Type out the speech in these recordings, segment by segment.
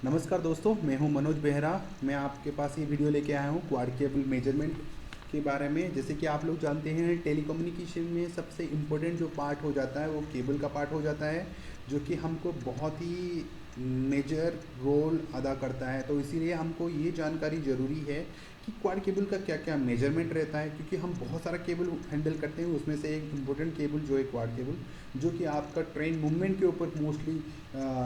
नमस्कार दोस्तों, मैं हूं मनोज बेहरा। मैं आपके पास ये वीडियो लेके आया हूं क्वाड केबल मेजरमेंट के बारे में। जैसे कि आप लोग जानते हैं, टेलीकम्युनिकेशन में सबसे इम्पोर्टेंट जो पार्ट हो जाता है वो केबल का पार्ट हो जाता है, जो कि हमको बहुत ही मेजर रोल अदा करता है। तो इसीलिए हमको ये जानकारी ज़रूरी है कि क्वाड केबल का क्या क्या मेजरमेंट रहता है, क्योंकि हम बहुत सारा केबल हैंडल करते हैं। उसमें से एक इम्पोर्टेंट केबल जो है क्वाड केबल, जो कि आपका ट्रेन मूवमेंट के ऊपर मोस्टली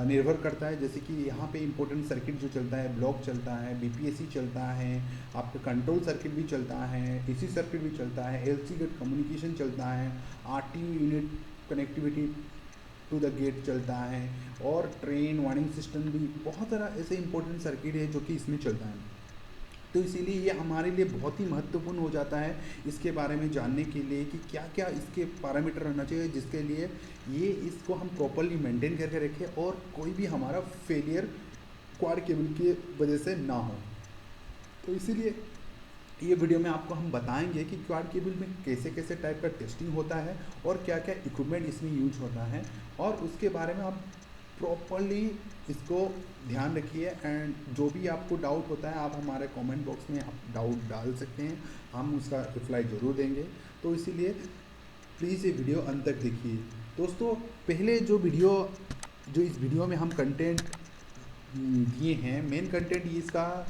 निर्भर करता है। जैसे कि यहाँ पे इंपॉर्टेंट सर्किट जो चलता है, ब्लॉक चलता है, बीपीएससी चलता है, आपका कंट्रोल सर्किट भी चलता है, एसी सर्किट भी चलता है, एलसी गेट कम्युनिकेशन चलता है, RTU unit connectivity to the gate चलता है, और ट्रेन वार्निंग सिस्टम भी बहुत सारा ऐसे इंपॉर्टेंट सर्किट है जो कि इसमें चलता है। तो इसीलिए ये हमारे लिए बहुत ही महत्वपूर्ण हो जाता है इसके बारे में जानने के लिए कि क्या क्या इसके पैरामीटर रहना चाहिए, जिसके लिए ये इसको हम प्रॉपरली मेंटेन करके रखें और कोई भी हमारा फेलियर क्वाड केबल की वजह से ना हो। तो इसीलिए ये वीडियो में आपको हम बताएंगे कि क्वाड केबल में कैसे कैसे टाइप का टेस्टिंग होता है और क्या क्या इक्विपमेंट इसमें यूज होता है, और उसके बारे में आप प्रॉपरली इसको ध्यान रखिए। एंड जो भी आपको डाउट होता है, आप हमारे कमेंट बॉक्स में आप डाउट डाल सकते हैं, हम उसका रिप्लाई ज़रूर देंगे। तो इसीलिए प्लीज़ ये वीडियो अंत तक देखिए। दोस्तों, पहले जो इस वीडियो में हम कंटेंट दिए हैं, मेन कंटेंट ये इसका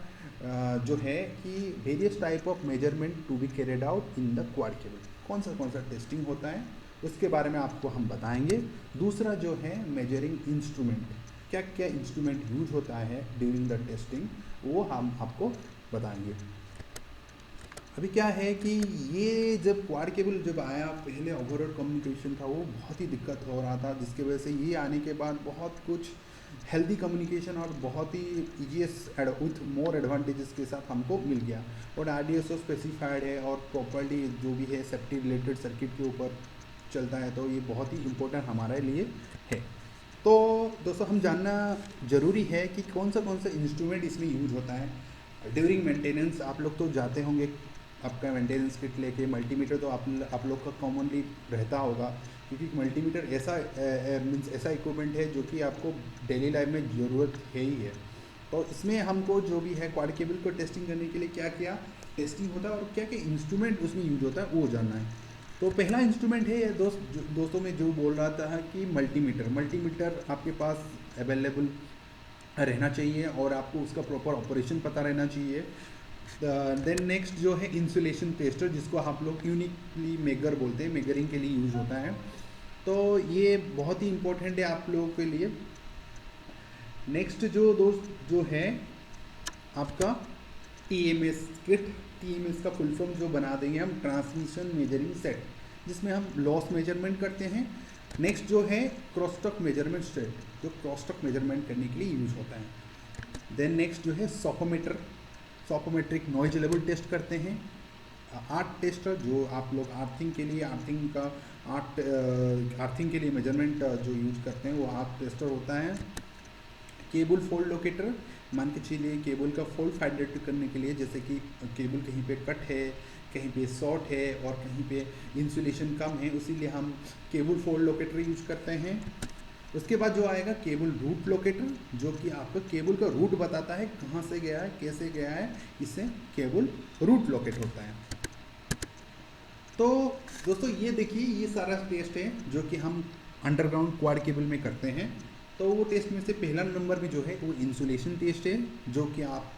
जो है कि various type of measurement to be carried out in the quad cable. कौन सा टेस्टिंग होता है उसके बारे में आपको हम बताएंगे। दूसरा जो है मेजरिंग इंस्ट्रूमेंट, क्या क्या इंस्ट्रूमेंट यूज होता है ड्यूरिंग द टेस्टिंग, वो हम आपको बताएंगे। अभी क्या है कि ये जब क्वाड केबल जब आया, पहले ओवरऑल कम्युनिकेशन था वो बहुत ही दिक्कत हो रहा था, जिसकी वजह से ये आने के बाद बहुत कुछ हेल्दी कम्युनिकेशन और बहुत ही ईजीएस विथ मोर एडवांटेजेस के साथ हमको मिल गया। और आरडीएसओ स्पेसिफाइड है और प्रॉपर्ली जो भी है सेफ्टी रिलेटेड सर्किट के ऊपर चलता है, तो ये बहुत ही इम्पोर्टेंट हमारे लिए है। तो दोस्तों, हम जानना ज़रूरी है कि कौन सा इंस्ट्रूमेंट इसमें यूज होता है ड्यूरिंग मेंटेनेंस। आप लोग तो जाते होंगे आपका मेंटेनेंस किट लेके। मल्टीमीटर तो आप लोग का कॉमनली रहता होगा, क्योंकि मल्टीमीटर ऐसा मीन्स ऐसा इक्विपमेंट है जो कि आपको डेली लाइफ में ज़रूरत है ही है। तो इसमें हमको जो भी है क्वाड केबल को टेस्टिंग करने के लिए क्या क्या टेस्टिंग होता है और क्या क्या इंस्ट्रूमेंट उसमें यूज होता है वो जानना है। तो पहला इंस्ट्रूमेंट है ये दोस्तों में जो बोल रहा था कि मल्टीमीटर आपके पास अवेलेबल रहना चाहिए और आपको उसका प्रॉपर ऑपरेशन पता रहना चाहिए। देन नेक्स्ट जो है इंसुलेशन टेस्टर, जिसको आप लोग यूनिकली मेगर बोलते हैं, मेगरिंग के लिए यूज़ होता है। तो ये बहुत ही इंपॉर्टेंट है आप लोगों के लिए। नेक्स्ट जो है आपका टीएमएस किट। टीएमएस का फुल फॉर्म जो बना देंगे हम, ट्रांसमिशन मेजरिंग सेट, जिसमें हम लॉस मेजरमेंट करते हैं। नेक्स्ट जो है क्रॉसटॉक मेजरमेंट सेट, जो क्रॉसटॉक मेजरमेंट करने के लिए यूज़ होता है। देन नेक्स्ट जो है सॉपोमेट्रिक नॉइज लेवल टेस्ट करते हैं। आर्ट टेस्टर, जो आप लोग आर्थिंग के लिए आर्थिंग के लिए मेजरमेंट जो यूज करते हैं वो आर्ट टेस्टर होता है। केबल फोल्ड लोकेटर, मान के चलिए केबल का फोल्ड फाइंड आउट करने के लिए, जैसे कि केबल कहीं पे कट है, कहीं पे शॉर्ट है और कहीं पे इंसुलेशन कम है, इसीलिए हम केबल फोल्ड लोकेटर यूज करते हैं। उसके बाद जो आएगा केबल रूट लोकेटर, जो कि आपका केबल का रूट बताता है, कहाँ से गया है, कैसे गया है, इससे केबल रूट लोकेट होता है। तो दोस्तों, ये देखिए ये सारा टेस्ट है जो कि हम अंडरग्राउंड क्वाड केबल में करते हैं। तो वो टेस्ट में से पहला नंबर में जो है वो इंसुलेशन टेस्ट है, जो कि आप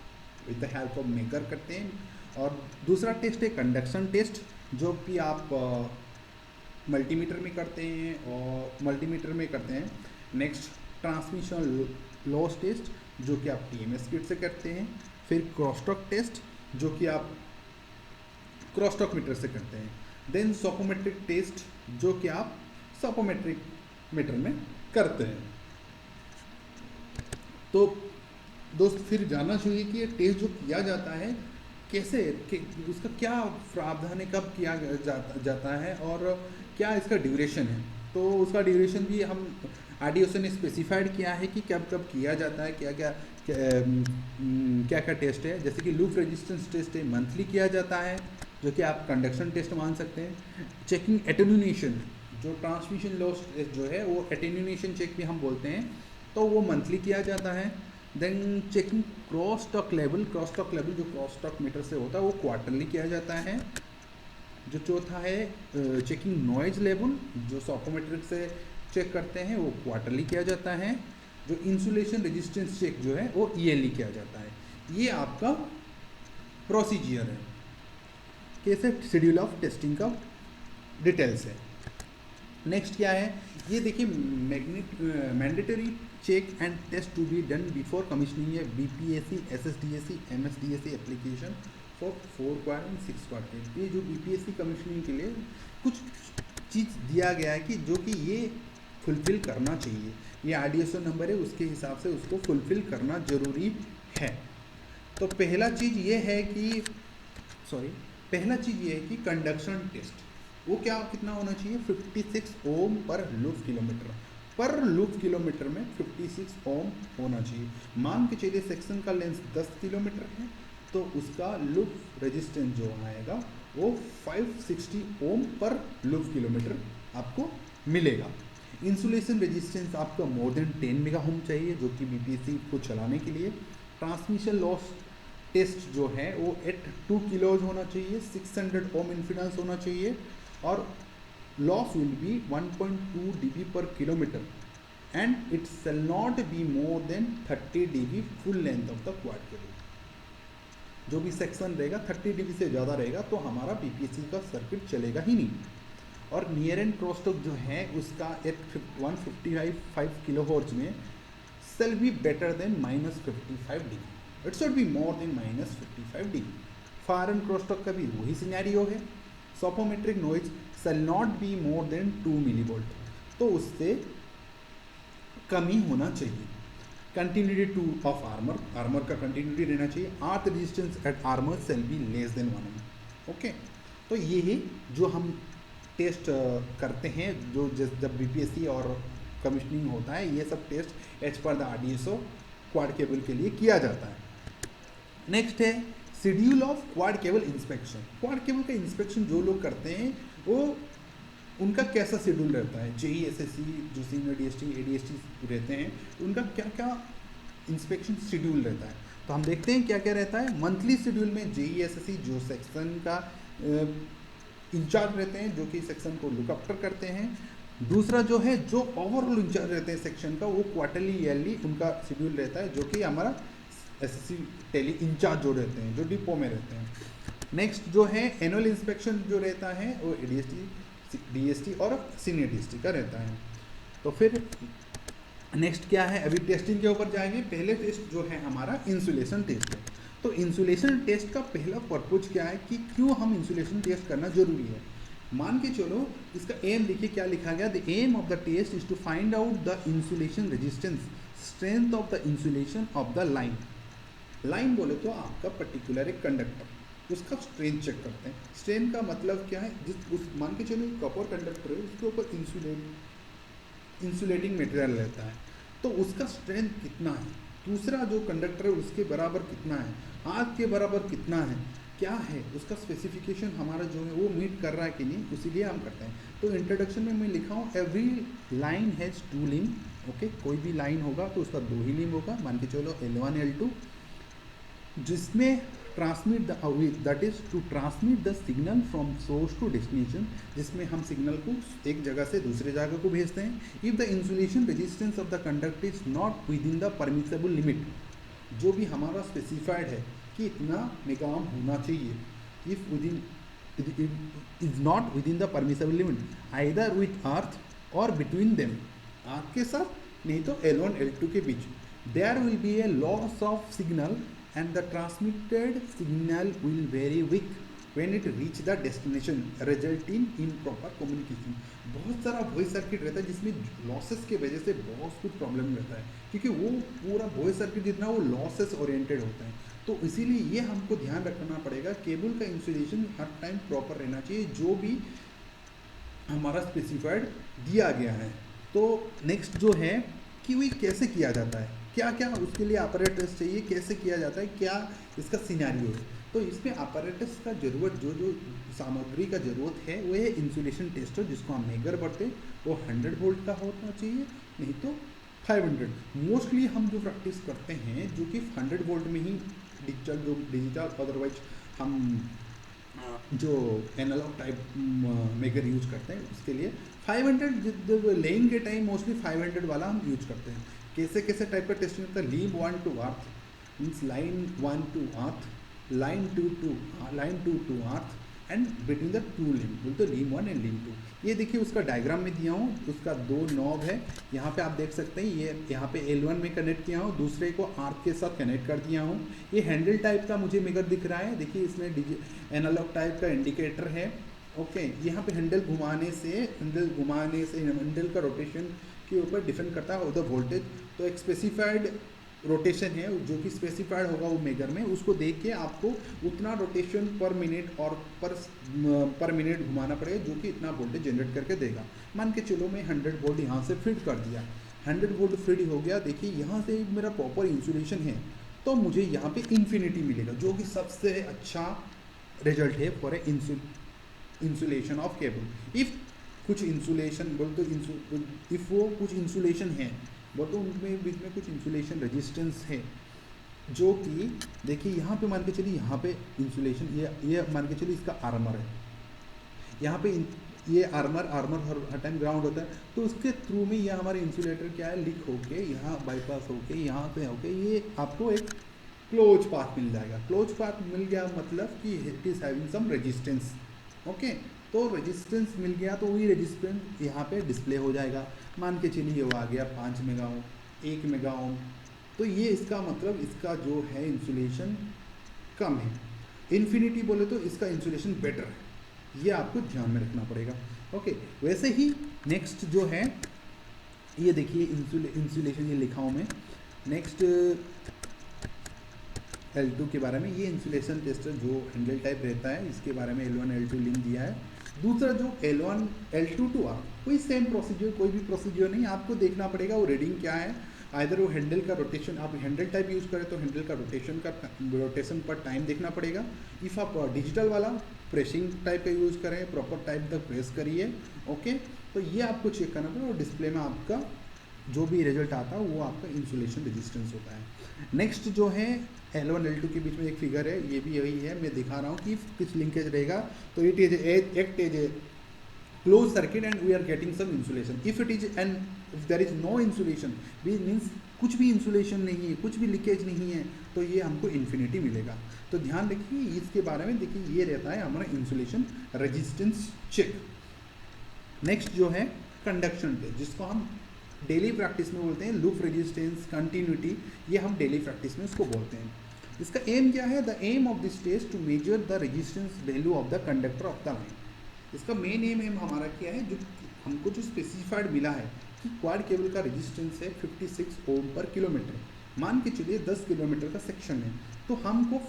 with the help of maker करते हैं। और दूसरा टेस्ट है कंडक्शन टेस्ट, जो कि आप मल्टीमीटर में करते हैं नेक्स्ट ट्रांसमिशन लॉस टेस्ट, जो कि आप टीएमएस किट से करते हैं। फिर क्रॉसटॉक टेस्ट, जो कि आप क्रॉसटॉक मीटर से करते हैं। देन सॉपोमेट्रिक टेस्ट, जो कि आप सॉपोमेट्रिक मीटर में करते हैं। तो दोस्त, फिर जानना चाहिए कि ये टेस्ट जो किया जाता है कैसे, उसका क्या प्रावधान है, कब किया जाता है और क्या इसका ड्यूरेशन है। तो उसका ड्यूरेशन भी हम आरडीएसओ ने स्पेसिफाइड किया है कि कब कब किया जाता है, क्या क्या टेस्ट है। जैसे कि लूप रेजिस्टेंस टेस्ट है, मंथली किया जाता है, जो कि आप कंडक्शन टेस्ट मान सकते हैं। चेकिंग एटेन्यूएशन, जो ट्रांसमिशन लॉस जो है वो एटेन्यूएशन चेक भी हम बोलते हैं, तो वो मंथली किया जाता है। Then checking crosstalk level जो क्रॉस स्टॉक मीटर से होता है वो क्वार्टरली किया जाता है। जो चौथा है चेकिंग नॉइज लेवल, जो सॉकोमेट्रिक से चेक करते हैं वो क्वार्टरली किया जाता है। जो इंसुलेशन रेजिस्टेंस चेक जो है वो ईयरली किया जाता है। ये आपका प्रोसीजर है, कैसे शेड्यूल ऑफ टेस्टिंग का डिटेल्स है। नेक्स्ट क्या है, ये देखिए mandatory check and test to be done before commissioning a BPSC, SSDSC, MSDSC application for 4 quad and 6 quad. ये जो बीपीएससी कमिशनिंग के लिए कुछ चीज़ दिया गया है कि जो कि ये फुलफ़िल करना चाहिए, ये आरडीएसओ नंबर है उसके हिसाब से उसको फुलफ़िल करना ज़रूरी है। तो पहला चीज़ ये है कि कंडक्शन टेस्ट वो क्या कितना होना चाहिए, 56 ओम पर लूप किलोमीटर में 56 ओम होना चाहिए। मान के चलिए सेक्शन का लेंथ 10 किलोमीटर है तो उसका लूप रेजिस्टेंस जो आएगा वो 560 ओम पर लूप किलोमीटर आपको मिलेगा। इंसुलेशन रेजिस्टेंस आपका मोर देन 10 मेगा ओम चाहिए जो कि बीपीएससी को चलाने के लिए। ट्रांसमिशन लॉस टेस्ट जो है वो एट 2 किलोज होना चाहिए, 600 ओम इन्फिडेंस होना चाहिए और लॉस विल बी 1.2 dB पर kilometre and it shall not be more then 30 dB full length of the quad cable. जो भी सेक्शन रहेगा 30 dB से ज़्यादा रहेगा तो हमारा बीपीएससी का सर्किट चलेगा ही नहीं। और नियर एंड क्रॉसटॉक जो है उसका एट 155 किलोहर्ट्ज में shall be better than -55 dB, it should be more than -55 dB। Far end crosstalk का भी वही सिनेरियो है। Psophometric noise shall not be more than 2 millivolt, तो उससे कम ही होना चाहिए। कंटिन्यूटी टू ऑफ आर्मर का कंटिन्यूटी रहना चाहिए। Earth resistance at armour shall be less than 1 ohm. Okay, तो ये है जो हम टेस्ट करते हैं जब बीपीएससी और कमीशनिंग होता है, ये सब test as per the RDSO quad cable के लिए किया जाता है। नेक्स्ट है schedule of quad cable inspection. Quad cable का इंस्पेक्शन जो लोग करते हैं वो उनका कैसा शेड्यूल रहता है। जेई एसएससी जो सीनियर डीएसटी एडीएसटी रहते हैं उनका क्या क्या इंस्पेक्शन शेड्यूल रहता है, तो हम देखते हैं क्या क्या रहता है। मंथली शेड्यूल में जेई एसएससी जो सेक्शन का इंचार्ज रहते हैं जो कि सेक्शन को लुक आफ्टर करते हैं। दूसरा जो है जो ओवरऑल इंचार्ज रहते हैं सेक्शन का वो क्वार्टरली ईयरली उनका शेड्यूल रहता है जो कि हमारा एसएससी टेली इंचार्ज जो रहते हैं जो डिपो में रहते हैं। नेक्स्ट जो है एनुअल इंस्पेक्शन जो रहता है वो एडीएसटी डीएसटी और सीनियर डीएसटी का रहता है। तो फिर नेक्स्ट क्या है, अभी टेस्टिंग के ऊपर जाएंगे। पहले टेस्ट जो है हमारा इंसुलेशन टेस्ट है। तो इंसुलेशन टेस्ट का पहला पर्पज क्या है कि क्यों हम इंसुलेशन टेस्ट करना जरूरी है। मान के चलो इसका एम देखिए क्या लिखा गया, the aim of the test is to find out the insulation resistance strength of the insulation of the line. Line बोले तो आपका पर्टिकुलर एक कंडक्टर उसका स्ट्रेंथ चेक करते हैं। स्ट्रेंथ का मतलब क्या है, मान के चलो कॉपर कंडक्टर है उसके ऊपर इंसुलेटिंग मटेरियल रहता है तो उसका स्ट्रेंथ कितना है, दूसरा जो कंडक्टर है उसके बराबर कितना है, आग के बराबर कितना है, क्या है उसका स्पेसिफिकेशन हमारा जो है वो मीट कर रहा है कि नहीं, उसीलिए हम करते हैं। तो इंट्रोडक्शन में मैं लिखा हूँ every line has 2 limb. Okay, कोई भी लाइन होगा तो उसका 2 ही लिम्ब होगा। मान के चलो L1 L2 जिसमें transmit that is to transmit the signal from source to destination, जिसमें हम सिग्नल को एक जगह से दूसरे जगह को भेजते हैं। If the insulation resistance of the conductor is not within the permissible limit, जो भी हमारा स्पेसिफाइड है कि इतना मेगाओम होना चाहिए, if with in is not within the permissible limit either with अर्थ और बिटवीन देम, अर्थ के साथ नहीं तो L1 L2 के बीच, there will be a loss of signal and the transmitted signal will very weak when it reach the destination resulting in improper communication। बहुत सारा voice circuit रहता है जिसमें लॉसेस के वजह से बहुत कुछ प्रॉब्लम रहता है क्योंकि वो पूरा वॉइस सर्किट जितना वो लॉसेस ओरिएंटेड होता है। तो इसीलिए ये हमको ध्यान रखना पड़ेगा, केबल का इंसुलेशन हर टाइम प्रॉपर रहना चाहिए जो भी हमारा स्पेसिफाइड दिया गया है। तो नेक्स्ट जो है कि वो कैसे किया जाता है, क्या क्या उसके लिए अपैरेटस चाहिए, कैसे किया जाता है, क्या इसका सिनेरियो है। तो इसमें अपैरेटस का जरूरत जो सामग्री का ज़रूरत है वो है इंसुलेशन टेस्टर जिसको हम मेगर बढ़ते वो 100 वोल्ट का होना चाहिए, नहीं तो 500 मोस्टली हम जो प्रैक्टिस करते हैं जो कि 100 वोल्ट में ही डिजिटल अदरवाइज हम जो एनालॉग टाइप मेकर यूज करते हैं उसके लिए 500 लेइंग के टाइम मोस्टली 500 वाला हम यूज करते हैं। कैसे कैसे टाइप का टेस्टिंग होता है, leave 1 to earth means line 1 to earth, line 2 to earth and between the two limb बोलते लिम 1 एंड लिम 2। ये देखिए उसका डायग्राम में दिया हूँ, उसका 2 नॉब है यहाँ पे आप देख सकते हैं। ये यहाँ पे L1 में कनेक्ट किया हूँ, दूसरे को आर्क के साथ कनेक्ट कर दिया हूँ। ये हैंडल टाइप का मुझे मेकर दिख रहा है, देखिए इसमें एनालॉग टाइप का इंडिकेटर है। ओके, यहाँ पे हैंडल घुमाने से हैंडल का रोटेशन के ऊपर डिपेंड करता है द वोल्टेज। तो एक स्पेसिफाइड रोटेशन है जो कि स्पेसिफाइड होगा वो मेकर में, उसको देख के आपको उतना रोटेशन पर मिनट और पर मिनट घुमाना पड़ेगा जो कि इतना वोल्टेज जनरेट करके देगा। मान के चलो मैं 100 वोल्ट यहाँ से फिट कर दिया, 100 वोल्ट फिट हो गया। देखिए यहाँ से मेरा प्रॉपर इंसुलेशन है तो मुझे यहाँ पे इन्फिनिटी मिलेगा जो कि सबसे अच्छा रिजल्ट है for a insulation of cable. If कुछ इंसुलेशन बोल तो इफ़ वो कुछ इंसुलेशन है वो तो उनमें बीच में कुछ इंसुलेशन रेजिस्टेंस है जो कि देखिए यहाँ पे मान के चलिए यहाँ पे इंसुलेशन ये मान के चलिए इसका आर्मर है, यहाँ पे ये आर्मर हर टाइम ग्राउंड होता है तो उसके थ्रू में ये हमारे इंसुलेटर क्या है लीक होके यहाँ बाईपास होके यहाँ पे होके ये आपको एक क्लोज पाथ मिल जाएगा। क्लोज पाथ मिल गया मतलब कि it is having some resistance. Okay, तो रेजिस्टेंस मिल गया तो वही रेजिस्टेंस यहाँ पे डिस्प्ले हो जाएगा। मान के चलिए वो आ गया 5 मेगा ओम, 1 मेगा ओम, तो ये इसका मतलब इसका जो है इंसुलेशन कम है। इन्फिनिटी बोले तो इसका इंसुलेशन बेटर है, ये आपको ध्यान में रखना पड़ेगा। ओके, वैसे ही नेक्स्ट जो है ये देखिए इंसुलेशन ये लिखा हूँ मैं। नेक्स्ट L2 के बारे में, ये इंसुलेशन टेस्टर जो हैंडल टाइप रहता है इसके बारे में L1 L2 लिंक दिया है। दूसरा जो L1 L2 टू आर कोई सेम प्रोसीजर, कोई भी प्रोसीजर नहीं, आपको देखना पड़ेगा वो रीडिंग क्या है। आइदर वो हैंडल का रोटेशन, आप हैंडल टाइप यूज़ करें तो हैंडल का रोटेशन पर टाइम देखना पड़ेगा। इफ़ आप डिजिटल वाला प्रेसिंग टाइप का यूज़ करें, प्रॉपर टाइप तक प्रेस करिए। ओके, तो ये आपको चेक करना पड़ेगा और डिस्प्ले में आपका जो भी रिजल्ट आता है वो आपका इंसुलेशन रेजिस्टेंस होता है। नेक्स्ट जो है L1 L2 के बीच में एक फिगर है, ये भी यही है, मैं दिखा रहा हूँ कि कुछ लिंकेज रहेगा तो it is act is a close circuit and we are getting some insulation. If it is and if there is no insulation means कुछ भी इंसुलेशन नहीं है, कुछ भी लीकेज नहीं है, तो ये हमको इन्फिनिटी मिलेगा। तो ध्यान रखिए इसके बारे में। देखिए ये रहता है हमारा इंसुलेशन रेजिस्टेंस चेक। नेक्स्ट जो है कंडक्शन टेस्ट, जिसको हम डेली प्रैक्टिस में बोलते हैं लूप रेजिस्टेंस कंटिन्यूटी, ये हम डेली प्रैक्टिस में उसको बोलते हैं। इसका एम क्या है? The aim of this test to measure the resistance value of the conductor of the line. इसका मेन एम हमारा क्या है, जो हमको जो स्पेसिफाइड मिला है कि क्वाड केबल का रेजिस्टेंस है 56 ओम पर किलोमीटर। मान के चलिए 10 किलोमीटर का सेक्शन है तो हमको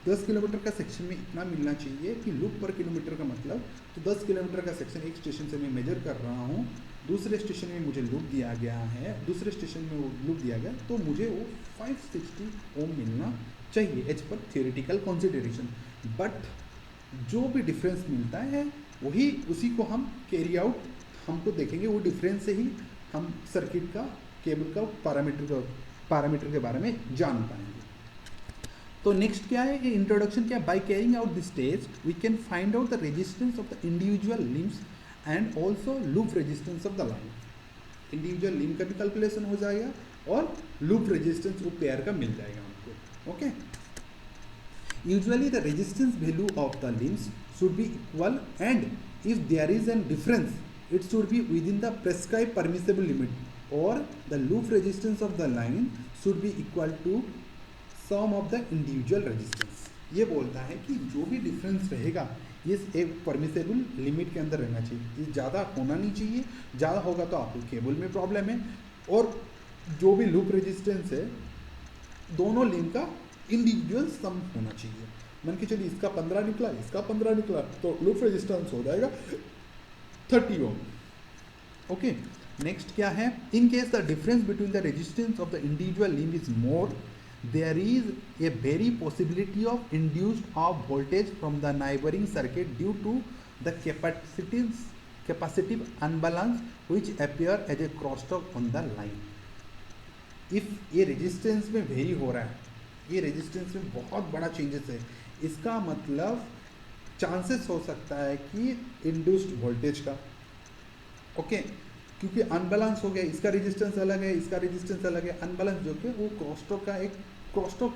10 किलोमीटर का सेक्शन में इतना मिलना चाहिए कि लूप पर किलोमीटर का मतलब, तो 10 किलोमीटर का सेक्शन एक स्टेशन से मैं मेजर कर रहा हूँ, दूसरे स्टेशन में मुझे लूप दिया गया है, दूसरे स्टेशन में वो लूप दिया गया तो मुझे वो 560 ओम मिलना चाहिए as per theoretical consideration. But जो भी डिफरेंस मिलता है वही उसी को हम कैरी आउट हमको देखेंगे, वो डिफरेंस से ही हम सर्किट का केबल का पैरामीटर के बारे में जान पाएंगे। तो नेक्स्ट क्या है, इंट्रोडक्शन क्या, by carrying out this test we can find out the resistance of the individual limbs and also loop resistance of the line. Individual limb का भी कैलकुलेशन हो जाएगा और लूप रेजिस्टेंस वो पेयर का मिल जाएगा हमको। Okay, usually the resistance value of the limbs should be equal and if there is an difference it should be within the prescribed permissible limit or the loop resistance of the line should be equal to sum of the individual resistance। ये बोलता है कि जो भी difference रहेगा ये एक permissible limit के अंदर रहना चाहिए, ये ज़्यादा होना नहीं चाहिए, ज़्यादा होगा तो आपको केबल में प्रॉब्लम है। और जो भी लूप रेजिस्टेंस है दोनों लिंक का इंडिविजुअल सम होना चाहिए। मान के चलिए इसका 15 निकला, इसका 15 निकला, तो लूप रेजिस्टेंस हो जाएगा 30 ओम। ओके, नेक्स्ट क्या है, in case the difference between the resistance of the individual limb is more there is a very possibility of induced of voltage from the neighbouring circuit due to the capacitive unbalance which appear as a crosstalk on the line. If ये resistance में vary हो रहा है, ये resistance में बहुत बड़ा changes है, इसका मतलब चांसेस हो सकता है कि इंड्यूस्ड वोल्टेज का, ओके, क्योंकि अनबैलेंस हो गया, इसका रेजिस्टेंस अलग है, इसका रेजिस्टेंस अलग है, अनबैलेंस जो कि वो क्रॉसटॉक का एक क्रॉसटॉक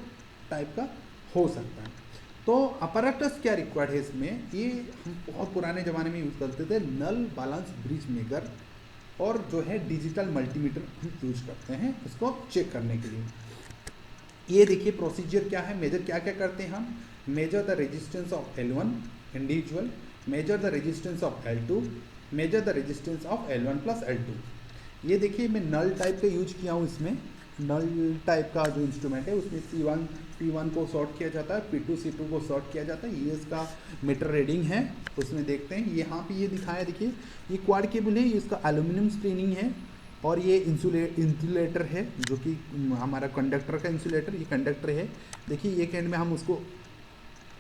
टाइप का हो सकता है। तो अपैरेटस क्या रिक्वायर्ड है इसमें, ये हम बहुत पुराने ज़माने में यूज़ करते थे, नल बैलेंस ब्रिज मेकर और जो है डिजिटल मल्टीमीटर हम यूज करते हैं इसको चेक करने के लिए। ये देखिए प्रोसीजर क्या है, मेजर क्या क्या करते हैं हम, major the resistance of L1 individual, major the resistance of L2, major the resistance of L1 plus L2। ये देखिए मैं नल टाइप का यूज किया हूँ, इसमें नल टाइप का जो इंस्ट्रूमेंट है उसमें C1 P1 को शॉर्ट किया जाता है, P2 C2 को शॉर्ट किया जाता है, ये इसका मीटर रीडिंग है, उसमें देखते हैं। यहाँ पे ये दिखाया, देखिए ये क्वाड केबल है, ये इसका एल्यूमिनियम स्क्रीनिंग है और ये इंसुलेटर है जो कि हमारा कंडक्टर का इंसुलेटर, ये कंडक्टर है। देखिए एक एंड में हम उसको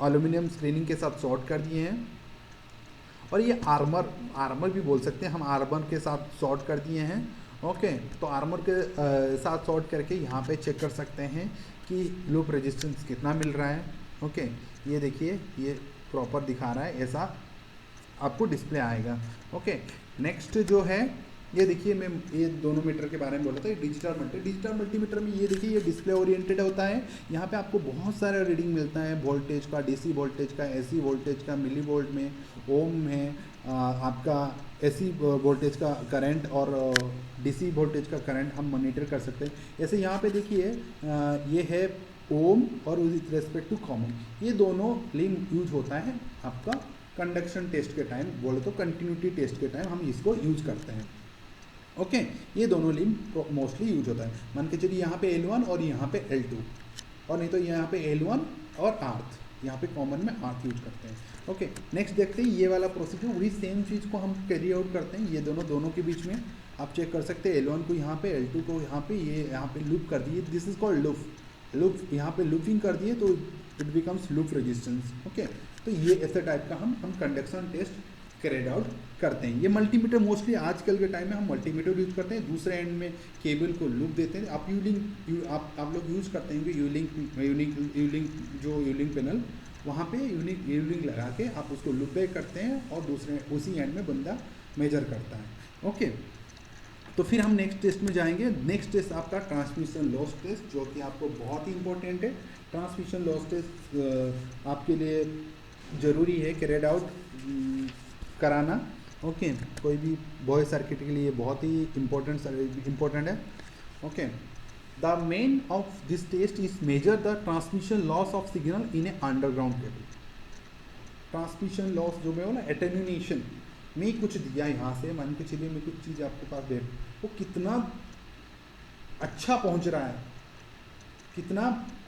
एल्यूमिनियम स्क्रीनिंग के साथ शॉर्ट कर दिए हैं और ये आर्मर भी बोल सकते हैं, हम आर्मर के साथ शॉर्ट कर दिए हैं, ओके। तो आर्मर के साथ शॉर्ट करके यहाँ पे चेक कर सकते हैं कि लूप रेजिस्टेंस कितना मिल रहा है, ओके। ये देखिए ये प्रॉपर दिखा रहा है, ऐसा आपको डिस्प्ले आएगा, ओके। नेक्स्ट जो है ये देखिए, मैं ये दोनों मीटर के बारे में बोला था, डिजिटल मल्टीमीटर में ये देखिए ये डिस्प्ले ओरिएंटेड होता है। यहाँ पे आपको बहुत सारा रीडिंग मिलता है, वोल्टेज का, डीसी वोल्टेज का, एसी वोल्टेज का, मिली वोल्ट में, ओम है, आपका एसी वोल्टेज का करंट और डीसी वोल्टेज का करंट हम मॉनिटर कर सकते हैं। ऐसे यहाँ पे देखिए ये है ओम और विद रेस्पेक्ट टू कॉमन, ये दोनों लिंक यूज होता है आपका कंडक्शन टेस्ट के टाइम, बोले तो कंटिन्यूटी टेस्ट के टाइम हम इसको यूज करते हैं, ओके। ये दोनों लिंक मोस्टली यूज होता है। मान के चलिए यहाँ पे L1 और यहाँ पे L2, और नहीं तो यहाँ पे L1 और अर्थ, यहाँ पे कॉमन में अर्थ यूज करते हैं, ओके। नेक्स्ट देखते हैं ये वाला प्रोसीजर, वही सेम चीज़ को हम कैरी आउट करते हैं। ये दोनों के बीच में आप चेक कर सकते हैं, L1 को यहाँ पे, L2 को यहाँ पे, ये यहाँ पे लूप कर दिए, दिस इज कॉल्ड लूप, यहाँ पे लूपिंग कर दिए तो it becomes loop resistance, okay. तो ये ऐसे टाइप का हम कंडक्शन टेस्ट कैरिड आउट करते हैं। ये मल्टीमीटर मोस्टली आजकल के टाइम में हम मल्टीमीटर यूज करते हैं, दूसरे एंड में केबल को लूप देते हैं। आप आप लोग यूज करते हैं यूलिंक जो यूलिंक पैनल, वहाँ पे यूलिंक लगा के आप उसको लूप बैक करते हैं और दूसरे उसी एंड में बंदा मेजर करता है, ओके। तो फिर हम नेक्स्ट टेस्ट में जाएंगे। नेक्स्ट टेस्ट आपका ट्रांसमिशन लॉस टेस्ट, जो कि आपको बहुत ही इंपॉर्टेंट है। ट्रांसमिशन लॉस टेस्ट आपके लिए ज़रूरी है कैरिड आउट कराना, ओके। कोई भी बॉय सर्किट के लिए बहुत ही इम्पोर्टेंट है, okay. The main of this test is measure the transmission loss of signal in a underground cable. Transmission loss जो मैं बोला, एटेन्यूएशन में कुछ दिया यहाँ से, मान के चलिए मैं कुछ चीज़ आपके पास दे, वो कितना अच्छा पहुँच रहा है, कितना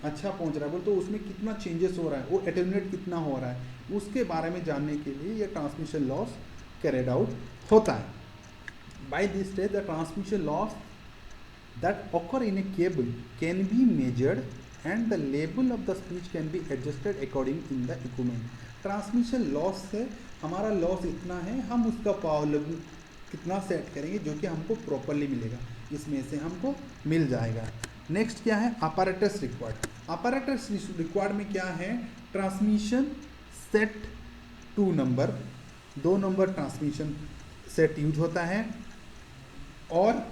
अच्छा पहुँच रहा है बोल, तो उसमें कितना चेंजेस हो रहा है, वो एटेन्यूएट कितना हो रहा है, उसके बारे में जानने के लिए ये ट्रांसमिशन लॉस कैरिड आउट होता है। By this test the transmission loss that occur in a cable can be measured and the level of the switch can be adjusted according in the equipment। Transmission loss से हमारा loss इतना है, हम उसका power level कितना set करेंगे जो कि हमको प्रॉपरली मिलेगा, इसमें से हमको मिल जाएगा। नेक्स्ट क्या है, अपैरेटस रिक्वायर्ड। अपैरेटस रिक्वायर्ड में क्या है, transmission set 2 number, 2 number transmission set use होता है और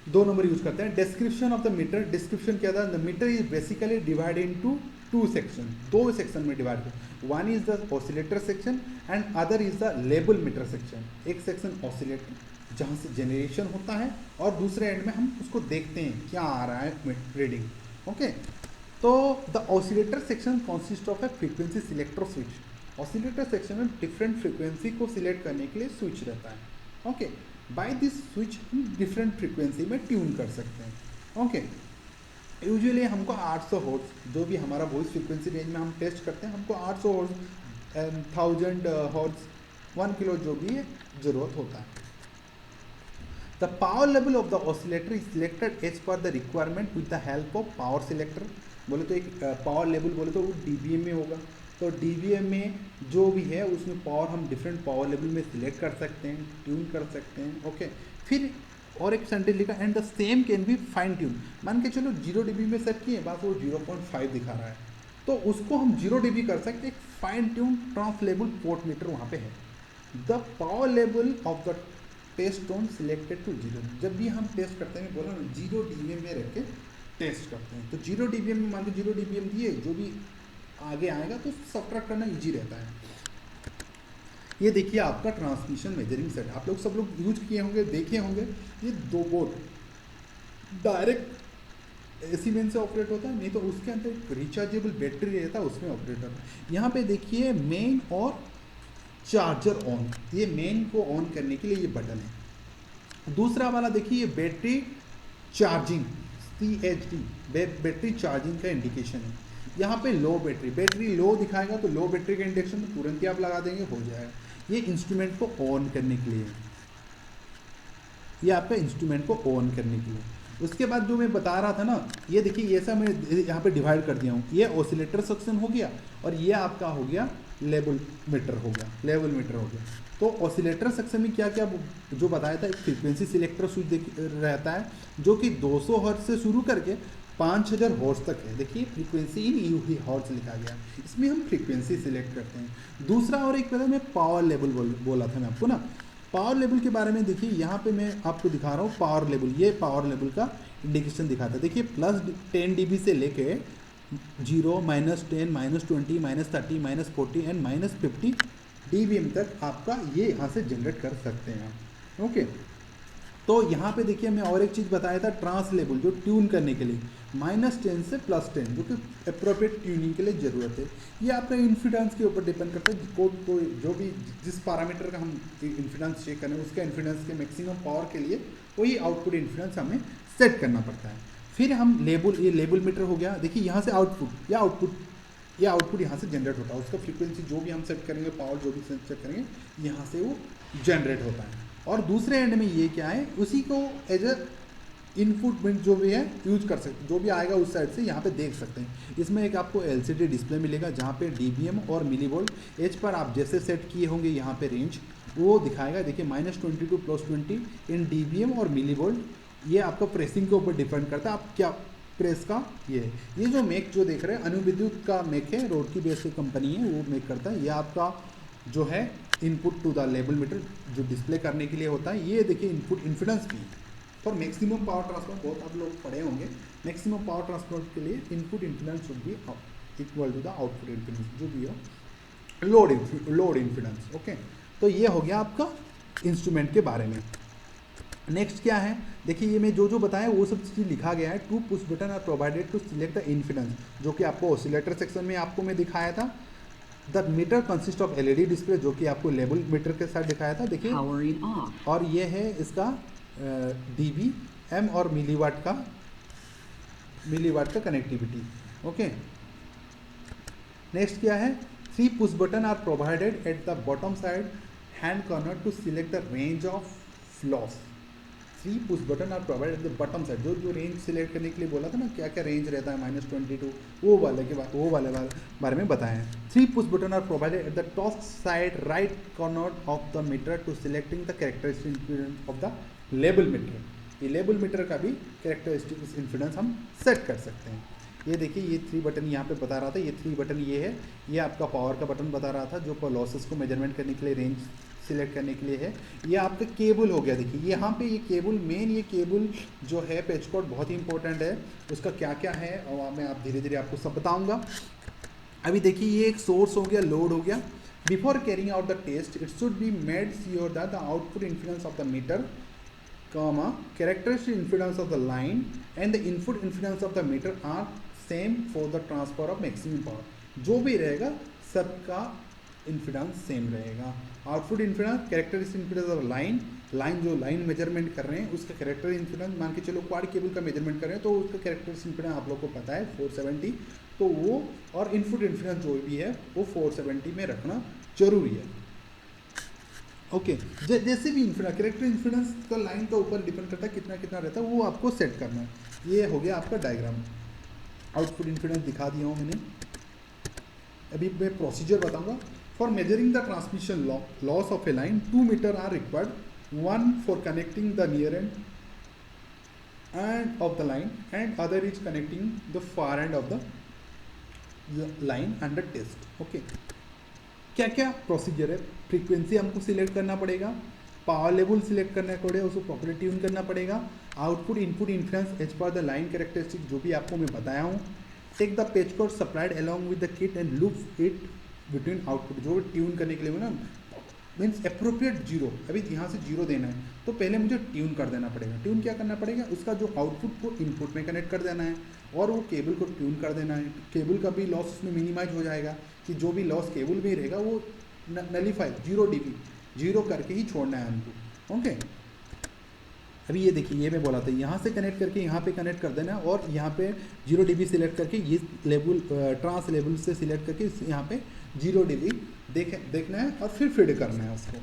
2 नंबर यूज करते हैं। Description of the meter, description क्या था, the meter is basically divide into 2 section, 2 section में डिवाइड है। One is the oscillator section and other is the लेबल मीटर सेक्शन। एक सेक्शन ऑसिलेटर जहाँ से जनरेशन होता है और दूसरे एंड में हम उसको देखते हैं क्या आ रहा है रीडिंग, ओके। तो the oscillator section consist of A frequency selector switch. Oscillator section में डिफरेंट फ्रीक्वेंसी को सिलेक्ट करने के लिए स्विच रहता है, ओके। बाय दिस स्विच हम डिफरेंट फ्रीक्वेंसी में ट्यून कर सकते हैं, ओके। यूजुअली हमको 800 हर्ट्ज, जो भी हमारा वॉइस फ्रीक्वेंसी रेंज में हम टेस्ट करते हैं, हमको 800 हर्ट्ज 1000 हर्ट्ज 1 किलो जो भी है ज़रूरत होता है। The power level of the oscillator is selected as per the requirement with the help of power selector. बोले तो एक पावर लेवल बोले तो वो dBm में होगा, तो dBm में जो भी है उसमें पावर हम डिफरेंट पावर लेवल में सिलेक्ट कर सकते हैं, ट्यून कर सकते हैं, ओके। फिर और एक सेंटेंस लिखा and the same can be fine tune. मान के चलो 0 dB में सेट किए, बस वो 0.5 दिखा रहा है, तो उसको हम 0 dB कर सकते, एक fine tune trans level port meter वहाँ पे है। The power level of the test tone selected to 0। जब भी हम टेस्ट करते हैं, बोला ना 0 dBm में रख के टेस्ट करते हैं, तो 0 dBm में मान के 0 dBm दिए, जो भी आगे आएगा तो सब्ट्रैक्ट करना ईजी रहता है। ये देखिए आपका ट्रांसमिशन मेजरिंग सेट, आप लोग सब लोग यूज किए होंगे, देखे होंगे। ये 2 बोर्ड डायरेक्ट एसी मेन से ऑपरेट होता है, नहीं तो उसके अंदर एक रिचार्जेबल बैटरी रहता है, उसमें ऑपरेट होता है। यहाँ पे देखिए मेन और चार्जर ऑन, ये मेन को ऑन करने के लिए ये बटन है। दूसरा वाला देखिए ये battery charging, CHD battery charging का इंडिकेशन है। यहाँ पे लो बैटरी लो दिखाएगा तो लो बैटरी का इंडिकेशन तो तुरंत ही आप लगा देंगे, हो जाएगा। ये इंस्ट्रूमेंट को ऑन करने के लिए, ये आपका इंस्ट्रूमेंट को ऑन करने के लिए। उसके बाद जो मैं बता रहा था ना, ये देखिए ये सब मैं यहाँ पे डिवाइड कर दिया हूँ। ये ऑसिलेटर सेक्शन हो गया और ये आपका हो गया लेवल मीटर हो गया। तो ऑसिलेटर सेक्शन में क्या क्या जो बताया था, एक फ्रीक्वेंसी सिलेक्टर स्विच रहता है जो कि 200 हर्ट्ज से शुरू करके 5000 हर्ट्ज तक है। देखिए frequency in you he hertz लिखा गया, इसमें हम फ्रीक्वेंसी सिलेक्ट करते हैं। दूसरा और एक पता मैं पावर लेवल बोला था मैं आपको ना, पावर लेवल के बारे में देखिए यहाँ पे मैं आपको दिखा रहा हूँ पावर लेवल। ये पावर लेवल का इंडिकेशन दिखाता है। देखिए +10 dB से लेके 0, -10, -20, -30, -40 एंड -50 dBm तक आपका ये यहाँ से जनरेट कर सकते हैं। ओके, तो यहाँ पे देखिए मैं और एक चीज़ बताया था, ट्रांसलेबल जो ट्यून करने के लिए -10 से +10 जो कि अप्रोप्रिएट ट्यूनिंग के लिए ज़रूरत है। ये आपका इन्फिडेंस के ऊपर डिपेंड करता है। कोई जो भी जिस पैरामीटर का हम इन्फिडेंस चेक करें, उसका इन्फिडेंस के मैक्सिमम पावर के लिए वही आउटपुट इन्फिडेंस हमें सेट करना पड़ता है। फिर हम ये लेबल मीटर हो गया। देखिए यहाँ से आउटपुट यहाँ से जनरेट होता है, उसका फ्रीक्वेंसी जो भी हम सेट करेंगे, पावर जो भी सेट करेंगे, यहाँ से वो जनरेट होता है। और दूसरे एंड में ये क्या है, उसी को एज अ इनपुट जो भी है यूज कर सकते, जो भी आएगा उस साइड से यहाँ पे देख सकते हैं। इसमें एक आपको LCD डिस्प्ले मिलेगा जहाँ पे dBm और मिलीवोल्ट एज पर आप जैसे सेट किए होंगे यहाँ पे रेंज वो दिखाएगा। देखिए -20 टू +20 इन dBm और मिलीवोल्ट। ये आपका प्रेसिंग के ऊपर डिपेंड करता है, आप क्या प्रेस का ये है। ये जो मेक जो देख रहे हैं अनुविद्युत का मेक है, रोड की बेस की कंपनी है, वो मेक करता है। ये आपका जो है input to the level meter जो डिस्प्ले करने के लिए होता है। ये देखिए इनपुट इन्फिडेंस भी फॉर मैक्सिमम पावर ट्रांसफर, बहुत आप लोग पढ़े होंगे, मैक्सिमम पावर ट्रांसफर के लिए input impedance should be equal to the output impedance जो भी हो, लोड इन्फिडेंस। ओके, तो ये हो गया आपका इंस्ट्रूमेंट के बारे में। नेक्स्ट क्या है, देखिए ये मैं जो बताया वो सब चीज़ लिखा गया है। 2 push button are provided to select the impedance, जो कि आपको ऑसिलेटर सेक्शन में आपको मैं दिखाया था। The meter consist of LED display, जो कि आपको लेवल मीटर के साथ दिखाया था। देखिए और ये है इसका dBm और मिलीवाट का कनेक्टिविटी। ओके, नेक्स्ट क्या है, 3 push button are provided at the bottom side hand corner to select the range of loss. 3 push button are provided at the bottom side, जो रेंज सिलेक्ट करने के लिए बोला था ना, क्या क्या रेंज रहता है -22, वो वाले बारे में बताएं। 3 push button are provided at the top side right corner of the meter to selecting the characteristic impedance of the लेबल मीटर। ये लेबल मीटर का भी कैरेक्टरिस्टिक इम्पीडेंस हम सेट कर सकते हैं। ये देखिए ये 3 बटन यहाँ पे बता रहा था, ये 3 बटन ये है, ये आपका पावर का बटन बता रहा था जो लॉसेस को मेजरमेंट करने के लिए, रेंज सिलेक्ट करने के लिए है। ये आपका केबल हो गया। देखिए यहाँ पे ये केबल मेन, ये केबल जो है पेच कोड बहुत ही इंपॉर्टेंट है, उसका क्या क्या है और मैं आप धीरे धीरे आपको सब बताऊँगा। अभी देखिए ये एक सोर्स हो गया, लोड हो गया। Before carrying out the test it should be made sure that the output impedance of the meter, characteristic impedance of the line and the input impedance of the meter are same for the transfer of maximum power। जो भी रहेगा सबका इन्फिडेंस same रहेगा। Output इन्फिडेंस, characteristic इन्फिडेंस of line जो line measurement कर रहे हैं उसका कैरेक्टर इन्फिडेंस, मान के चलो क्वाड केबल का मेजरमेंट कर रहे हैं तो उसका कैरेक्टरिस्टिक इन्फिडेंस आप लोग को पता है 470, तो वो और इनपुट इन्फिडेंस जो भी है वो 470 में रखना जरूरी है। ओके, जैसे भी इन्फिडेंस, कैरेक्टर इन्फिडेंस का लाइन का ऊपर डिपेंड करता है कितना कितना रहता है, वो आपको सेट करना है। ये हो गया आपका डायग्राम। आउटपुट इन्फिडेंस दिखा दिया हूँ मैंने। अभी मैं प्रोसीजर बताऊंगा। For measuring the transmission loss of a line 2 meter are required, 1 for connecting the near end and of the line and other is connecting the far end of the line under test. Okay, क्या क्या procedure है? Frequency हमको select करना पड़ेगा, power level select करना पड़ेगा, उसको properly tune करना पड़ेगा, output input influence as per the line characteristic जो भी आपको मैं बताया हूँ, take the patch cord supplied along with the kit and loop it between output, जो ट्यून करने के लिए ना मीन्स अप्रोप्रिएट जीरो, अभी यहाँ से जीरो देना है तो पहले मुझे ट्यून कर देना पड़ेगा। ट्यून क्या करना पड़ेगा? उसका जो आउटपुट को इनपुट में कनेक्ट कर देना है और वो केबल को ट्यून कर देना है। केबल का भी लॉस उसमें मिनिमाइज हो जाएगा कि जो भी लॉस केबल में रहेगा वो नलीफाई 0 dB जीरो करके ही छोड़ना है हमको। ओके, अभी ये देखिए, ये मैं बोला था यहाँ से कनेक्ट करके यहाँ पे कनेक्ट कर देना है और यहाँ पे 0 dB सिलेक्ट करके ये लेबल ट्रांस लेबल से सिलेक्ट करके यहाँ पे 0 dB देखना है और फिर फीड करना है उसको।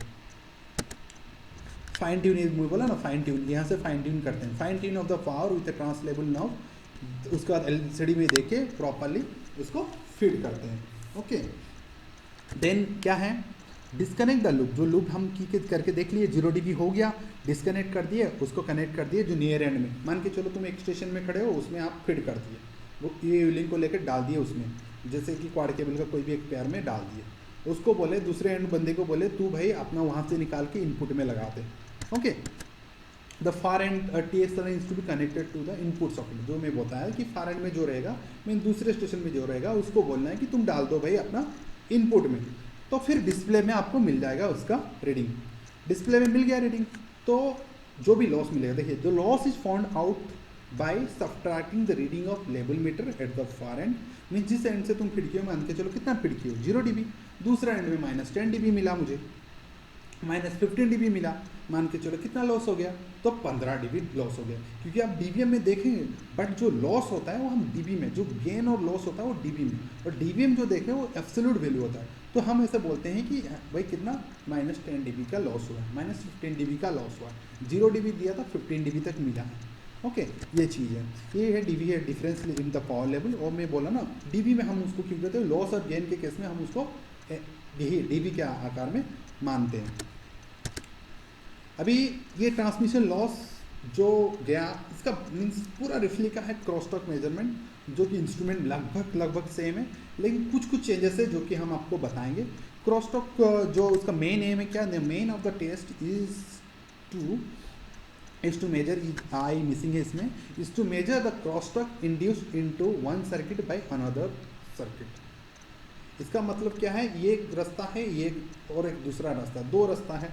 फाइन ट्यून मुझे बोला ना, फाइन ट्यून, यहाँ से फाइन ट्यून करते हैं। Fine tune of the power with trans लेबल नाउ, उसके बाद LCD में देख के प्रॉपरली उसको फीड करते हैं। ओके, देन क्या है? डिस्कनेक्ट द लूप, जो लूप हम की करके देख लिए 0 dB हो गया, डिस्कनेक्ट कर दिए, उसको कनेक्ट कर दिए जो नियर एंड में, मान के चलो तुम एक स्टेशन में खड़े हो, उसमें आप फीड कर दिए, वो ये लिंक को लेकर डाल दिए उसमें, जैसे कि क्वाड केबल का कोई भी एक पेयर में डाल दिए, उसको बोले दूसरे एंड बंदे को बोले तू भाई अपना वहाँ से निकाल के इनपुट में लगा दे। Okay, the far end TX is to be connected to the input socket, जो मैं बताया कि फार एंड में जो रहेगा मीन दूसरे स्टेशन में जो रहेगा उसको बोलना है कि तुम डाल दो भाई अपना इनपुट में, तो फिर डिस्प्ले में आपको मिल जाएगा उसका रीडिंग। डिस्प्ले में मिल गया रीडिंग, तो जो भी लॉस मिलेगा, देखिए the loss is found out by subtracting the reading of level meter at the far and, mean जिस एंड से तुम खिड़की में मान के चलो कितना खिड़की हो 0 dB, दूसरा एंड में -10 dB मिला मुझे, -15 dB मिला, मान के चलो कितना लॉस हो गया? तो 15 dB लॉस हो गया, क्योंकि आप dBm में देखेंगे बट जो लॉस होता है वो हम dB में, जो गेन और लॉस होता है वो dB में, और dBm जो देखें वो एब्सोल्यूट वैल्यू होता है। तो हम ऐसे बोलते हैं कि भाई कितना -10 dB का लॉस हुआ, -15 dB का लॉस हुआ, 0 dB दिया था 15 dB तक मिला है। ओके, ये चीज़ है, ये है dB है difference in the power level. और मैं बोला ना dB में हम उसको क्यों कहते हैं, लॉस और गेन के केस में हम उसको dB के आकार में मानते हैं। अभी ये ट्रांसमिशन लॉस जो गया, इसका मीन्स पूरा रिफ्ली का है क्रॉस टॉक मेजरमेंट, जो कि इंस्ट्रूमेंट लगभग सेम है, लेकिन कुछ चेंजेस है जो कि हम आपको बताएंगे। क्रॉस टॉक जो उसका मेन एम है, क्या main of the test is to measure, I missing है इसमें, is to measure the cross talk induced into one circuit by another circuit. इसका मतलब क्या है, ये एक रास्ता है, ये और एक दूसरा रास्ता, दो रास्ता है,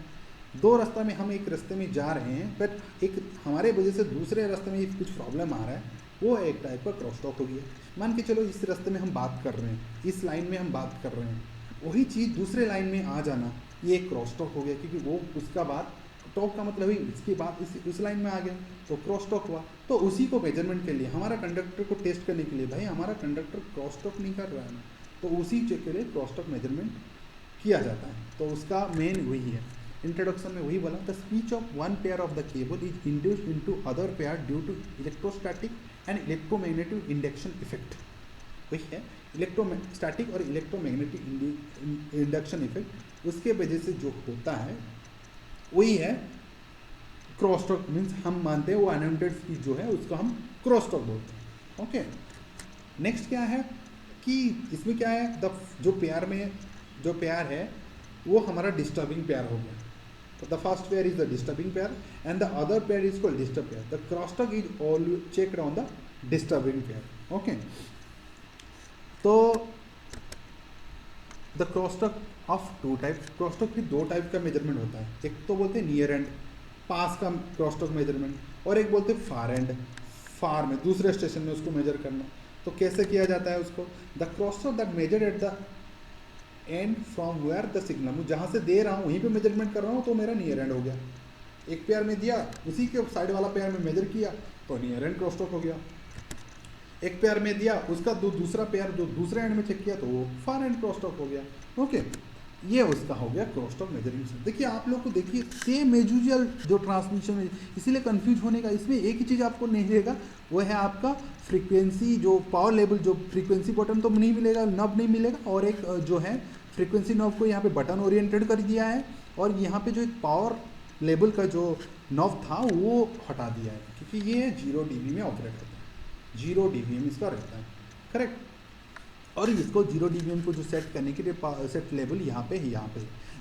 दो रास्ता में हम एक रास्ते में जा रहे हैं, बट एक हमारे वजह से दूसरे रास्ते में कुछ प्रॉब्लम आ रहा है, वो एक टाइप का क्रॉस टॉक हो गया। मान के चलो इस रास्ते में हम बात कर रहे हैं, इस लाइन में हम बात कर रहे हैं, वही चीज़ दूसरे लाइन में आ जाना, ये एक क्रॉस टॉक हो गया, क्योंकि वो उसका बाद टॉक का मतलब ही इसके बाद उस लाइन में आ गया तो क्रॉस टॉक हुआ। तो उसी को मेजरमेंट के लिए, हमारा कंडक्टर को टेस्ट करने के लिए, भाई हमारा कंडक्टर क्रॉस टॉक नहीं कर रहा है ना, तो उसी चेक के लिए क्रॉस टॉक मेजरमेंट किया जाता है। तो उसका मेन वही है। इंट्रोडक्शन में वही बोला, the speech of one pair of the cable is induced into other pair due to electrostatic and electromagnetic induction effect. वही है इलेक्ट्रोस्टैटिक और इलेक्ट्रोमैग्नेटिक इंडक्शन इफेक्ट, उसके वजह से जो होता है वही है क्रॉस टॉक। मीन्स हम मानते हैं वो अनलिमिटेड स्पीड जो है उसको हम क्रॉस टॉक बोलते हैं। ओके, नेक्स्ट क्या है कि इसमें क्या है, जो पेयर है वो हमारा डिस्टर्बिंग पेयर हो गया। तो the first pair is the disturbing pair and the other pair is called disturb pair. The cross talk is always checked on the disturbing pair. Okay, तो the cross talk of two type, cross talk भी दो type का measurement होता है। एक तो बोलते हैं नियर एंड पास का क्रॉस टॉक मेजरमेंट, और एक बोलते हैं फार एंड, फार में दूसरे स्टेशन में उसको मेजर करना। तो कैसे किया जाता है उसको, the cross talk that measure at the end from where the signal, मैं जहाँ से दे रहा हूँ वहीं पे मेजरमेंट कर रहा हूँ तो मेरा नियर एंड हो गया। एक पेयर में दिया, उसी के साइड वाला पेयर में मेजर किया तो नियर एंड क्रॉस टॉक हो गया। एक पेयर में दिया, उसका दूसरा पेयर जो दूसरे एंड में चेक किया तो वो फार एंड क्रॉस टॉक हो गया। ओके, ये उसका हो गया क्रॉस टॉक मेजरिंग से। देखिए आप लोग को देखिए सेम एज यूजुअल जो ट्रांसमिशन है, इसीलिए कंफ्यूज होने का, इसमें एक ही चीज़ आपको नहीं मिलेगा, वो है आपका फ्रीक्वेंसी, जो पावर लेवल, जो फ्रीक्वेंसी बटन तो नहीं मिलेगा, नब नहीं मिलेगा, और एक जो है फ्रीक्वेंसी नॉब को यहाँ पे बटन ओरिएंटेड कर दिया है, और यहाँ पे जो एक पावर लेवल का जो नॉब था वो हटा दिया है, क्योंकि ये 0 dB में ऑपरेट होता है, 0 dBm इसका रहता है, करेक्ट। और इसको 0 dBm को जो सेट करने के लिए सेट लेवल यहाँ पे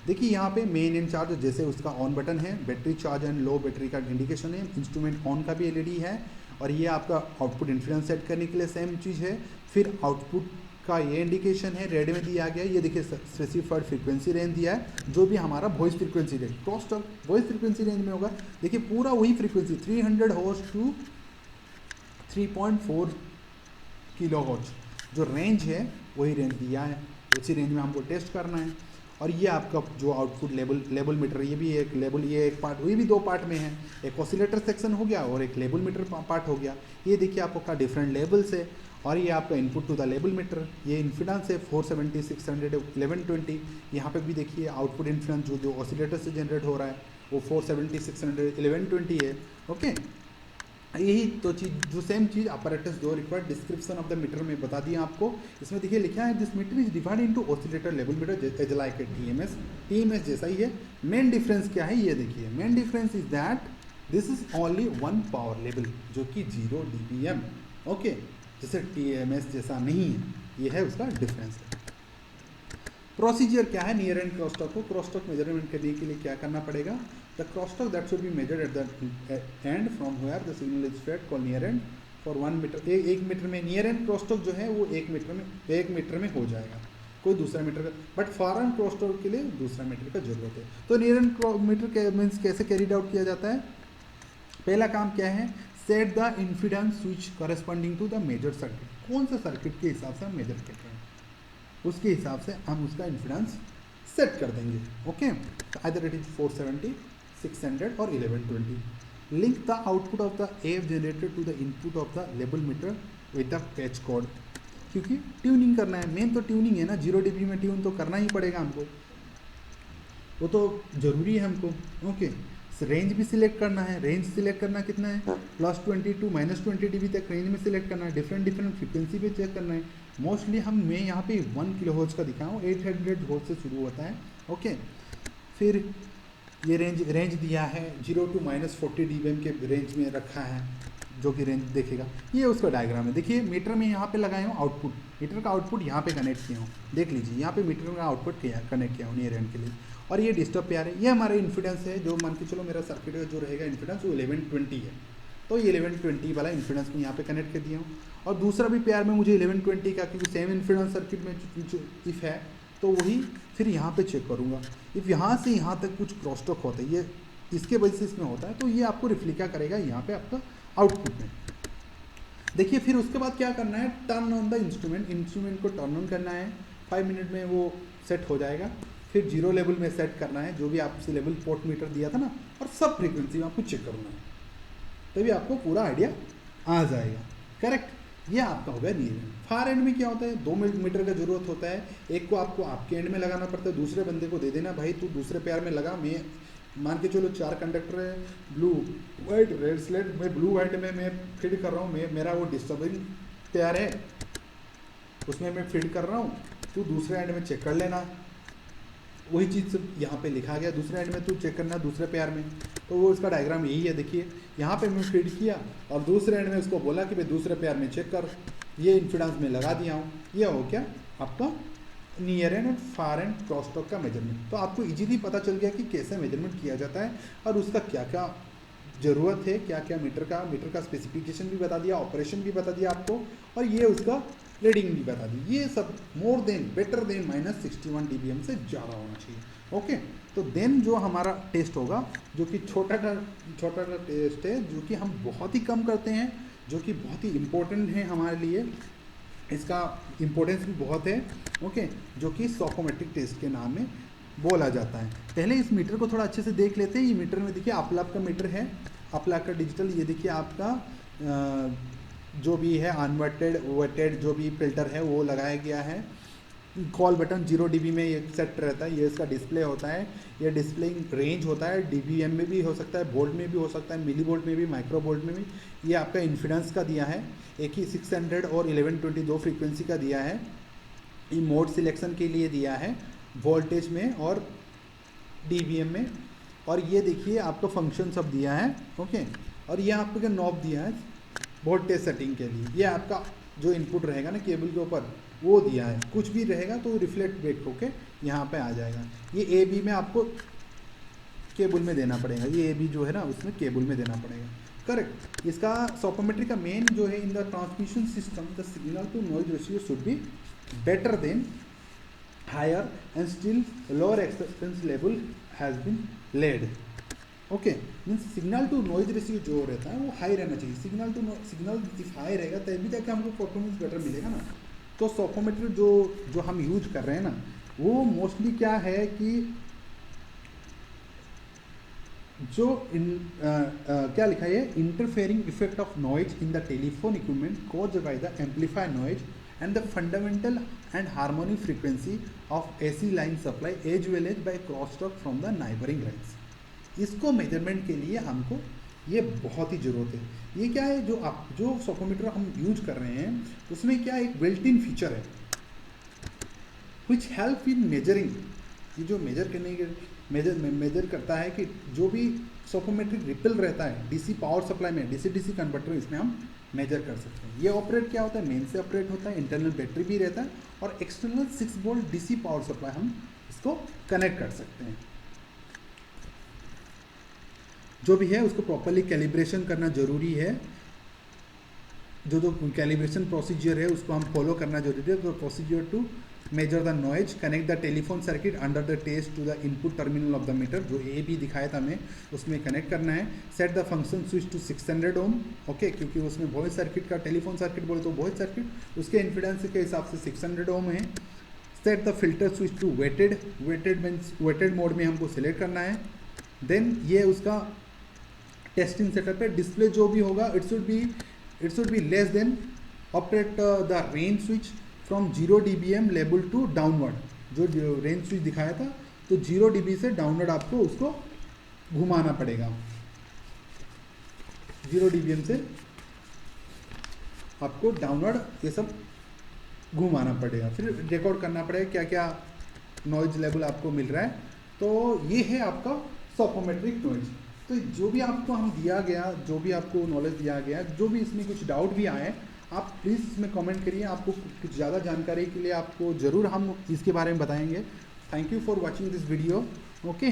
देखिए, यहाँ पे मेन इन चार्ज जैसे उसका ऑन बटन है, battery charge and low battery का इंडिकेशन है, इंस्ट्रूमेंट ऑन का भी एलईडी है, और ये आपका आउटपुट इन्फ्लुएंस सेट करने के लिए सेम चीज़ है। फिर आउटपुट का ये इंडिकेशन है, रेड में दिया गया है, ये देखिए स्पेसिफाइड फ्रीक्वेंसी रेंज दिया है, जो भी हमारा voice frequency range, cross talk voice frequency range में होगा। देखिए पूरा वही फ्रीक्वेंसी 300 हर्ट्ज टू 3.4 किलोहर्ट्ज जो रेंज है वही रेंज दिया है, उसी रेंज में हमको टेस्ट करना है। और ये आपका जो आउटपुट लेवल मीटर, ये भी एक लेवल, ये एक पार्ट, ये भी 2 पार्ट में है, एक ऑसिलेटर सेक्शन हो गया और एक लेवल मीटर पार्ट हो गया। ये देखिए आपका डिफरेंट लेवल्स है, और ये आपका input to the level meter, ये इन्फिडेंस है 470, 600, 1120। यहाँ पे भी देखिए आउटपुट इन्फिडेंस जो ऑसिलेटर से जनरेट हो रहा है वो 470, 600, 1120 है, ओके। यही तो चीज़, जो सेम चीज़ अपैरेटस जो required description of the meter में बता दिया आपको। इसमें देखिए लिखा है this meter is divide into oscillator level meter as like a TMS जैसा ही है। मेन डिफरेंस क्या है ये देखिए, main difference is that this is only 1 power level जो कि 0 dBm, ओके, जैसे टीएमएस जैसा नहीं है, ये है उसका डिफरेंस है। प्रोसीजर क्या है नियर एंड क्रॉस टॉक को क्रॉस टॉक मेजरमेंट करने के लिए क्या करना पड़ेगा? The cross talk that should be measured at the end from where the signal is fed called near end for 1 meter. एक मीटर में नियर एंड क्रॉस टॉक जो है वो 1 मीटर में हो जाएगा, कोई दूसरा मीटर का, but far end cross talk के लिए दूसरा मीटर का जरूरत है। तो नियर एंड मीटर मीन्स कैसे कैरीड आउट किया जाता है? पहला काम क्या है, set the impedance switch corresponding to the measure circuit. कौन सा सर्किट के हिसाब से हम मेजर कर रहे हैं उसके हिसाब से हम उसका इन्फिडेंस सेट कर देंगे, ओके। आइदर इट इज 470, 600 और 1120। Link the output of the AF generated to the input of the level meter with the patch cord, क्योंकि ट्यूनिंग करना है, मेन तो ट्यूनिंग है ना, 0 dB में ट्यून तो करना ही पड़ेगा हमको, वो तो ज़रूरी है हमको, ओके। रेंज भी सिलेक्ट करना है, रेंज सिलेक्ट करना कितना है, +20 टू -20 dB तक रेंज में सिलेक्ट करना है, डिफरेंट फ्रीक्वेंसी पे चेक करना है। मोस्टली मैं यहाँ पे 1 किलोहर्ट्ज का दिखा हूँ, 800 हर्ट्ज से शुरू होता है, ओके। फिर ये रेंज दिया है 0 टू -40 dBm के रेंज में रखा है, जो कि रेंज देखेगा। ये उसका डायग्राम है, देखिए मीटर में यहाँ पे लगाया हूँ आउटपुट, मीटर का आउटपुट यहाँ पे कनेक्ट किया हूँ, देख लीजिए यहाँ पे मीटर का आउटपुट कनेक्ट किया हूँ नियर एंड के लिए। और ये डिस्टर्ब पेयर है, ये हमारा इन्फिडेंस है, जो मान के चलो मेरा सर्किट जो रहेगा इन्फिडेंस वो 1120 है, तो ये 1120 वाला इन्फिडेंस मैं यहाँ पे कनेक्ट कर दिया हूँ। और दूसरा भी पेयर में मुझे 1120 का, क्योंकि सेम इन्फिडेंस सर्किट में इफ़ है तो वही फिर यहाँ पे चेक करूँगा। इफ़ यहाँ से यहाँ तक कुछ क्रॉस टॉक होता है, ये इसके बेसिस में होता है, तो ये आपको रिफ्लेक्ट करेगा यहाँ पे आपका आउटपुट में। देखिए फिर उसके बाद क्या करना है, टर्न ऑन द इंस्ट्रूमेंट को टर्न ऑन करना है, 5 मिनट में वो सेट हो जाएगा। फिर 0 लेवल में सेट करना है, जो भी आपसे लेवल पोर्ट मीटर दिया था ना, और सब फ्रीक्वेंसी में आपको चेक करना है, तभी आपको पूरा आइडिया आ जाएगा, करेक्ट। ये आपका हो गया नियर एंड। फार एंड में क्या होता है, 2 मीटर का जरूरत होता है, एक को आपको आपके एंड में लगाना पड़ता है, दूसरे बंदे को दे देना, भाई तू दूसरे पेयर में लगा। मैं मान के चलो 4 कंडक्टर है, ब्लू वाइट रेड स्लेट, मैं ब्लू वाइट में मैं फीड कर रहा हूँ, मेरा वो डिस्टर्बिंग पेयर है उसमें मैं फीड कर रहा हूँ, तू दूसरे एंड में चेक कर लेना। वही चीज़ यहाँ पे लिखा गया, दूसरे एंड में तू चेक करना दूसरे पेयर में, तो वो इसका डायग्राम यही है। देखिए यहाँ पे मैं फीड किया और दूसरे एंड में उसको बोला कि भाई दूसरे पेयर में चेक कर, ये इन्फिडेंस में लगा दिया हूँ। ये हो क्या आपका near and far end cross talk का मेजरमेंट। तो आपको इजीली पता चल गया कि कैसे मेजरमेंट किया जाता है और उसका क्या क्या ज़रूरत है, क्या क्या मीटर का स्पेसिफिकेशन भी बता दिया, ऑपरेशन भी बता दिया आपको, और ये उसका रीडिंग भी बता दी। ये सब बेटर देन -61 dBm से ज़्यादा होना चाहिए, ओके। तो देन जो हमारा टेस्ट होगा, जो कि छोटा टेस्ट है, जो कि हम बहुत ही कम करते हैं, जो कि बहुत ही इम्पोर्टेंट है हमारे लिए, इसका इम्पोर्टेंस भी बहुत है, ओके, जो कि सॉकोमेट्रिक टेस्ट के नाम में बोला जाता है। पहले इस मीटर को थोड़ा अच्छे से देख लेते हैं। ये मीटर में देखिए अपलाप का मीटर है, अपलाप का डिजिटल। ये देखिए आपका जो भी है अनवर्टेड वेटेड जो भी फिल्टर है वो लगाया गया है। कॉल बटन 0 dB में ये सेट रहता है, ये इसका डिस्प्ले होता है। ये डिस्प्ले रेंज होता है, dBm में भी हो सकता है, वोल्ट में भी हो सकता है, मिली वोल्ट में भी, माइक्रो वोल्ट में भी। ये आपका इन्फिडेंस का दिया है, एक ही 600 और 1120 दो फ्रीक्वेंसी का दिया है। ये मोड सिलेक्शन के लिए दिया है, वोल्टेज में और dBm में। और ये देखिए आपको फंक्शन सब दिया है, ओके। और ये आपको क्या नॉब दिया है वोल्टेज सेटिंग के लिए। ये आपका जो इनपुट रहेगा ना केबल के ऊपर वो दिया है, कुछ भी रहेगा तो रिफ्लेक्ट बैक होके यहाँ पे आ जाएगा। ये ए बी में आपको केबल में देना पड़ेगा, ये ए बी जो है ना उसमें केबल में देना पड़ेगा, करेक्ट। इसका सॉपोमेट्री का मेन जो है, in the transmission system the signal to noise ratio should be better than higher and still lower acceptance level has been laid, okay. Means signal to noise ratio जो रहता है वो हाई रहना चाहिए। सिग्नल इफ हाई रहेगा तभी जाके हमको परफॉर्मेंस बेटर मिलेगा ना। तो सॉपोमेट्री जो हम यूज कर रहे हैं ना वो मोस्टली क्या है कि जो क्या लिखा है, interfering effect of noise in the telephone equipment caused by the amplifier noise and the fundamental and harmonic frequency of AC line supply as well as by cross talk from the neighbouring lines. इसको measurement के लिए हमको ये बहुत ही ज़रूरत है। ये क्या है, जो सॉपोमीटर हम यूज कर रहे हैं उसमें क्या एक बिल्ट इन फीचर है विच हेल्प इन मेजरिंग। ये जो मेजर करने के मेजर करता है कि जो भी सॉपोमेट्रिक रिपल रहता है डीसी पावर सप्लाई में, डीसी कन्वर्टर इसमें हम मेजर कर सकते हैं। ये ऑपरेट क्या होता है, मेन से ऑपरेट होता है, इंटरनल बैटरी भी रहता है और external 6 volt DC power supply हम इसको कनेक्ट कर सकते हैं। जो भी है उसको प्रॉपरली कैलिब्रेशन करना जरूरी है। जो कैलिब्रेशन प्रोसीजर है उसको हम फॉलो करना जरूरी है। तो procedure to measure the noise, connect the telephone circuit under the test to the input terminal of the meter, जो ए बी दिखाया था हमें उसमें कनेक्ट करना है। Set the function switch to 600 ohm, okay, क्योंकि उसमें वॉइस सर्किट का टेलीफोन सर्किट बोले तो वॉइस सर्किट उसके इन्फिडेंस के हिसाब से 600 ओम है। Set the filter switch to weighted mode में हमको सिलेक्ट करना है। देन ये उसका टेस्टिंग सेटअप है। डिस्प्ले जो भी होगा it should be less than operate the range switch from 0 dBm level to downward. जो रेंज स्विच दिखाया था तो 0 dB से डाउनवर्ड आपको उसको घुमाना पड़ेगा, 0 dBm से आपको डाउनवर्ड ये सब घुमाना पड़ेगा। फिर रिकॉर्ड करना पड़ेगा क्या क्या नॉइज लेवल आपको मिल रहा है। तो ये है आपका सॉपोमेट्रिक नॉइज। तो जो भी आपको हम दिया गया, जो भी आपको नॉलेज दिया गया, जो भी इसमें कुछ डाउट भी आए आप प्लीज़ इसमें कमेंट करिए। आपको कुछ ज़्यादा जानकारी के लिए आपको ज़रूर हम इसके बारे में बताएंगे। Thank you for watching this video, okay.